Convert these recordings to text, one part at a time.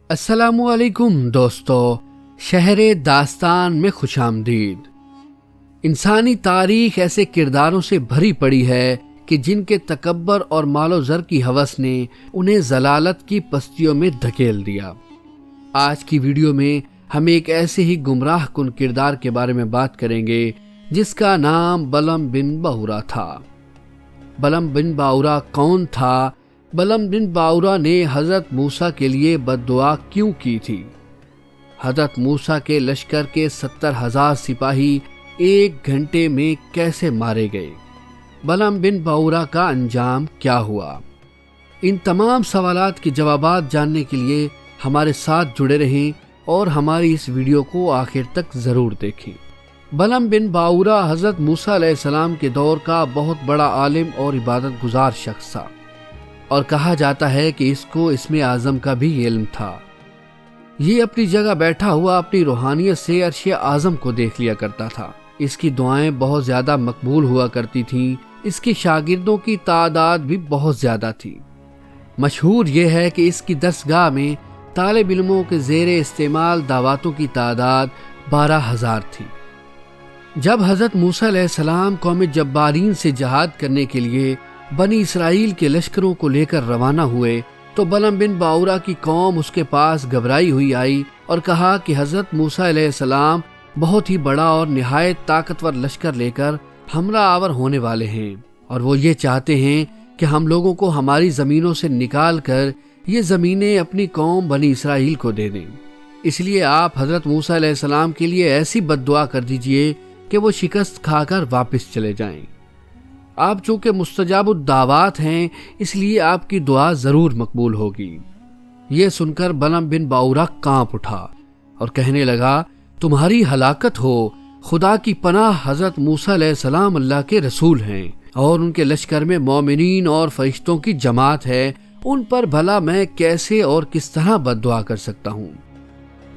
अस्सलामुअलैकुम दोस्तों, शहर दास्तान में खुश आमदीद। इंसानी तारीख ऐसे किरदारों से भरी पड़ी है कि जिनके तकब्बर और मालो ज़र की हवस ने उन्हें जलालत की पस्तियों में धकेल दिया। आज की वीडियो में हम एक ऐसे ही गुमराह कुन किरदार के बारे में बात करेंगे जिसका नाम बलम बिन बाऊरा था। बलम बिन बाऊरा कौन था? बलम बिन बाऊरा ने हज़रत मूसा के लिए बद्दुआ क्यों की थी? हज़रत मूसा के लश्कर के 70,000 सिपाही एक घंटे में कैसे मारे गए? बलम बिन बाऊरा का अंजाम क्या हुआ? इन तमाम सवालात के जवाबात जानने के लिए हमारे साथ जुड़े रहें और हमारी इस वीडियो को आखिर तक ज़रूर देखें। बलम बिन बाऊरा हज़रत मूसा अलैहिस्सलाम के दौर का बहुत बड़ा आलिम और इबादत गुजार शख्स था और कहा जाता है कि इसको इसमें आज़म का भी इल्म था। ये अपनी जगह बैठा हुआ अपनी रूहानियत से अर्श आज़म को देख लिया करता था। इसकी दुआएं बहुत ज़्यादा मकबूल हुआ करती थीं। इसके शागिर्दों की तादाद भी बहुत ज़्यादा थी। मशहूर ये है कि इसकी दरसगाह में तालिब इल्मों के ज़ेरे इस्तेमाल दावतों की तादाद 12,000 थी। जब हज़रत मूसा अलैहिस्सलाम कौम जब्बारीन से जहाद करने के लिए बनी इसराइल के लश्करों को लेकर रवाना हुए तो बलम बिन बाऊरा की कौम उसके पास घबराई हुई आई और कहा कि हज़रत मूसा अलैहिस्सलाम बहुत ही बड़ा और निहायत ताकतवर लश्कर लेकर हमरा आवर होने वाले हैं और वो ये चाहते हैं कि हम लोगों को हमारी ज़मीनों से निकाल कर ये ज़मीनें अपनी कौम बनी इसराइल को दे दें। इसलिए आप हज़रत मूसा अलैहिस्सलाम के लिए ऐसी बद्दुआ कर दीजिए कि वो शिकस्त खाकर वापस चले जाएं। आप चूँकि मुस्तजाबुद दावात हैं, इसलिए आपकी दुआ ज़रूर मकबूल होगी। ये सुनकर बलम बिन बाऊरा कांप उठा और कहने लगा, तुम्हारी हलाकत हो। खुदा की पनाह, हज़रत मूसा अलैहिस्सलाम अल्लाह के रसूल हैं और उनके लश्कर में मोमिनीन और फरिश्तों की जमात है। उन पर भला मैं कैसे और किस तरह बद्दुआ कर सकता हूँ?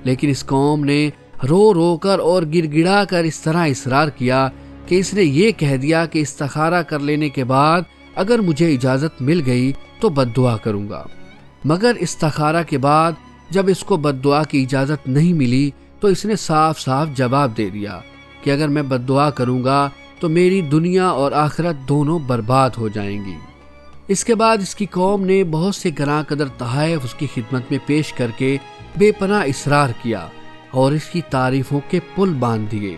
लेकिन इस कौम ने रो रो कर और गिड़गिड़ा कर इस तरह इसरार किया कि इसने ये कह दिया कि इस्तिखारा कर लेने के बाद अगर मुझे इजाज़त मिल गई तो बद्दुआ करूँगा। मगर इस्तिखारा के बाद जब इसको बद्दुआ की इजाज़त नहीं मिली तो इसने साफ साफ जवाब दे दिया कि अगर मैं बद्दुआ करूँगा तो मेरी दुनिया और आखिरत दोनों बर्बाद हो जाएंगी। इसके बाद इसकी कौम ने बहुत से गरां कदर तहाइफ उसकी खिदमत में पेश करके बेपनाह इसरार किया और इसकी तारीफ़ों के पुल बांध दिए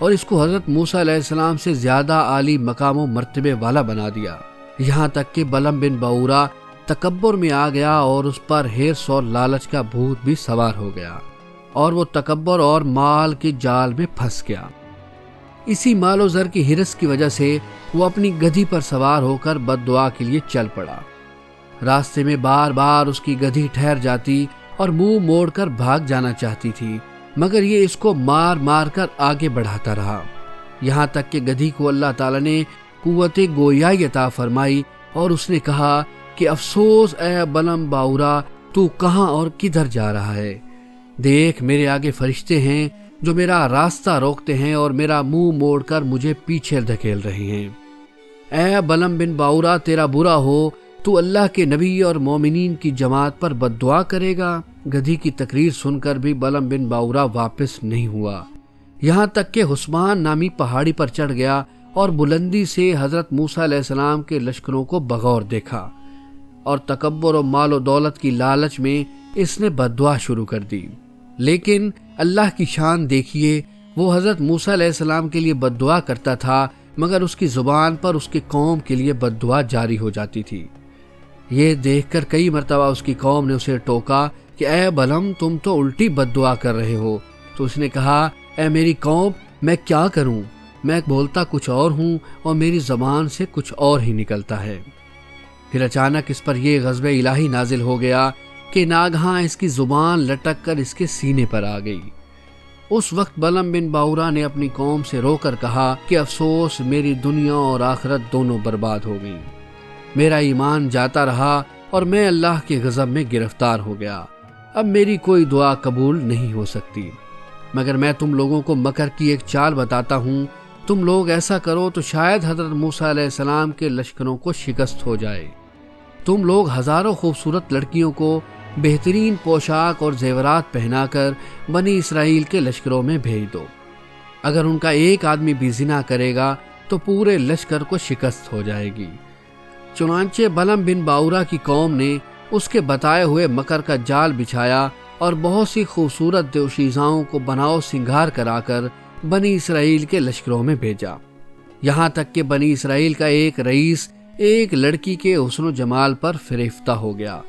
और इसको हज़रत मूसा अलैहिस्सलाम से ज़्यादा आली मकाम व मर्तबे वाला बना दिया। यहाँ तक कि बलम बिन बाऊरा तकब्बुर में आ गया और उस पर हिर्स और लालच का भूत भी सवार हो गया और वो तकब्बुर और माल के जाल में फंस गया। इसी मालो ज़र की हिरस की वजह से वो अपनी गधी पर सवार होकर बद्दुआ के लिए चल पड़ा। रास्ते में बार बार उसकी गधी ठहर जाती और मुंह मोड़कर भाग जाना चाहती थी, मगर ये इसको मार मार कर आगे बढ़ाता रहा। यहाँ तक कि गधी को अल्लाह ताला ने कुव्वत गोयाई अता फरमाई और उसने कहा कि अफसोस ए बलम बाऊरा, तू कहाँ और किधर जा रहा है? देख, मेरे आगे फरिश्ते हैं जो मेरा रास्ता रोकते हैं और मेरा मुंह मोड़कर मुझे पीछे धकेल रहे हैं। ए बलम बिन बाऊरा, तेरा बुरा हो, तू अल्लाह के नबी और मोमिनीन की जमात पर बद्दुआ करेगा। गधी की तकरीर सुनकर भी बलम बिन बाऊरा वापस नहीं हुआ। यहाँ तक कि हुस्मान नामी पहाड़ी पर चढ़ गया और बुलंदी से हज़रत मूसा अलैहिस्सलाम के लश्करों को बगौर देखा और तकब्बुर और मालो दौलत की लालच में इसने बद्दुआ शुरू कर दी। लेकिन अल्लाह की शान देखिए, वो हज़रत मूसा अलैहिस्सलाम के लिए बद्दुआ करता था मगर उसकी ज़ुबान पर उसकी कौम के लिए बद्दुआ जारी हो जाती थी। ये देखकर कई मरतबा उसकी कौम ने उसे टोका कि ए बलम, तुम तो उल्टी बद्दुआ कर रहे हो। तो उसने कहा, ए मेरी कौम, मैं क्या करूं? मैं बोलता कुछ और हूं और मेरी ज़बान से कुछ और ही निकलता है। फिर अचानक इस पर यह ग़ज़ब इलाही नाजिल हो गया कि नागहां इसकी ज़ुबान लटक कर इसके सीने पर आ गई। उस वक्त बलम बिन बाऊरा ने अपनी कौम से रोकर कहा कि अफसोस, मेरी दुनिया और आखिरत दोनों बर्बाद हो गई। मेरा ईमान जाता रहा और मैं अल्लाह के गज़ब में गिरफ्तार हो गया। अब मेरी कोई दुआ कबूल नहीं हो सकती। मगर मैं तुम लोगों को मकर की एक चाल बताता हूँ। तुम लोग ऐसा करो तो शायद हज़रत मूसा अलैहिस्सलाम के लश्करों को शिकस्त हो जाए। तुम लोग हज़ारों खूबसूरत लड़कियों को بہترین پوشاک اور زیورات پہنا کر بنی اسرائیل کے لشکروں میں بھیج دو۔ اگر ان کا ایک آدمی بھی زنا کرے گا تو پورے لشکر کو شکست ہو جائے گی۔ چنانچہ بلعم بن باورا کی قوم نے اس کے بتائے ہوئے مکر کا جال بچھایا اور بہت سی خوبصورت دوشیزاؤں کو بناؤ سنگھار کرا کر بنی اسرائیل کے لشکروں میں بھیجا، یہاں تک کہ بنی اسرائیل کا ایک رئیس ایک لڑکی کے حسن و جمال پر فریفتہ ہو گیا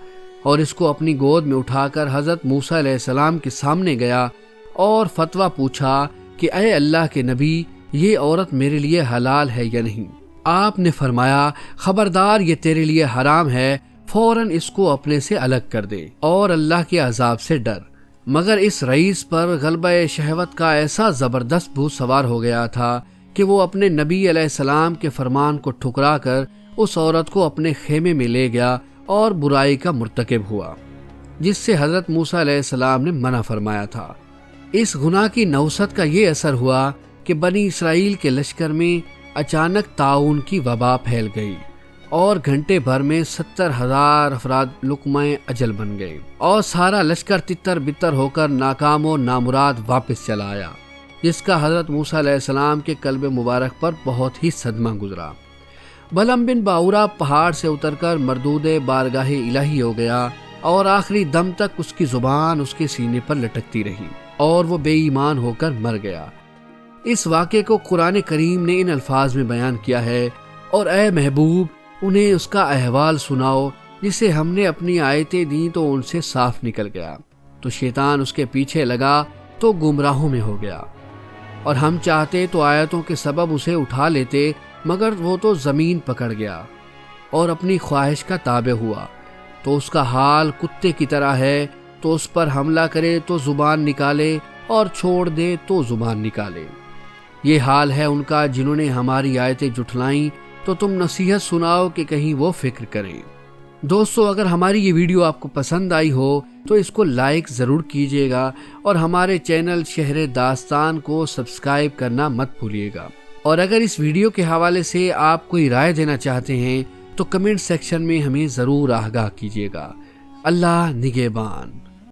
اور اس کو اپنی گود میں اٹھا کر حضرت موسیٰ علیہ السلام کے سامنے گیا اور فتویٰ پوچھا کہ اے اللہ کے نبی، یہ عورت میرے لیے حلال ہے یا نہیں؟ آپ نے فرمایا خبردار، یہ تیرے لیے حرام ہے، فوراً اس کو اپنے سے الگ کر دے اور اللہ کے عذاب سے ڈر۔ مگر اس رئیس پر غلبہ شہوت کا ایسا زبردست بھوت سوار ہو گیا تھا کہ وہ اپنے نبی علیہ السلام کے فرمان کو ٹھکرا کر اس عورت کو اپنے خیمے میں لے گیا اور برائی کا مرتکب ہوا، جس سے حضرت موسیٰ علیہ السلام نے منع فرمایا تھا۔ اس گناہ کی نوست کا یہ اثر ہوا کہ بنی اسرائیل کے لشکر میں اچانک طاعون کی وبا پھیل گئی اور گھنٹے بھر میں 70,000 افراد لقمہ اجل بن گئے اور سارا لشکر تتر بتر ہو کر ناکام و نامراد واپس چلا آیا، جس کا حضرت موسیٰ علیہ السلام کے قلب مبارک پر بہت ہی صدمہ گزرا۔ بلعم بن باورا پہاڑ سے اتر کر مردود بارگاہ الہی ہو گیا اور آخری دم تک اس کی زبان اس کے سینے پر لٹکتی رہی اور وہ بے ایمان ہو کر مر گیا۔ اس واقعے کو قرآن کریم نے ان الفاظ میں بیان کیا ہے، اور اے محبوب انہیں اس کا احوال سناؤ جسے ہم نے اپنی آیتیں دیں تو ان سے صاف نکل گیا، تو شیطان اس کے پیچھے لگا تو گمراہوں میں ہو گیا، اور ہم چاہتے تو آیتوں کے سبب اسے اٹھا لیتے، مگر وہ تو زمین پکڑ گیا اور اپنی خواہش کا تابع ہوا، تو اس کا حال کتے کی طرح ہے، تو اس پر حملہ کرے تو زبان نکالے اور چھوڑ دے تو زبان نکالے۔ یہ حال ہے ان کا جنہوں نے ہماری آیتیں جھٹلائیں، تو تم نصیحت سناؤ کہ کہیں وہ فکر کریں۔ دوستو، اگر ہماری یہ ویڈیو آپ کو پسند آئی ہو تو اس کو لائک ضرور کیجیے گا اور ہمارے چینل شہر داستان کو سبسکرائب کرنا مت بھولیے گا، اور اگر اس ویڈیو کے حوالے سے آپ کوئی رائے دینا چاہتے ہیں تو کمنٹ سیکشن میں ہمیں ضرور آگاہ کیجیے گا۔ اللہ نگہبان۔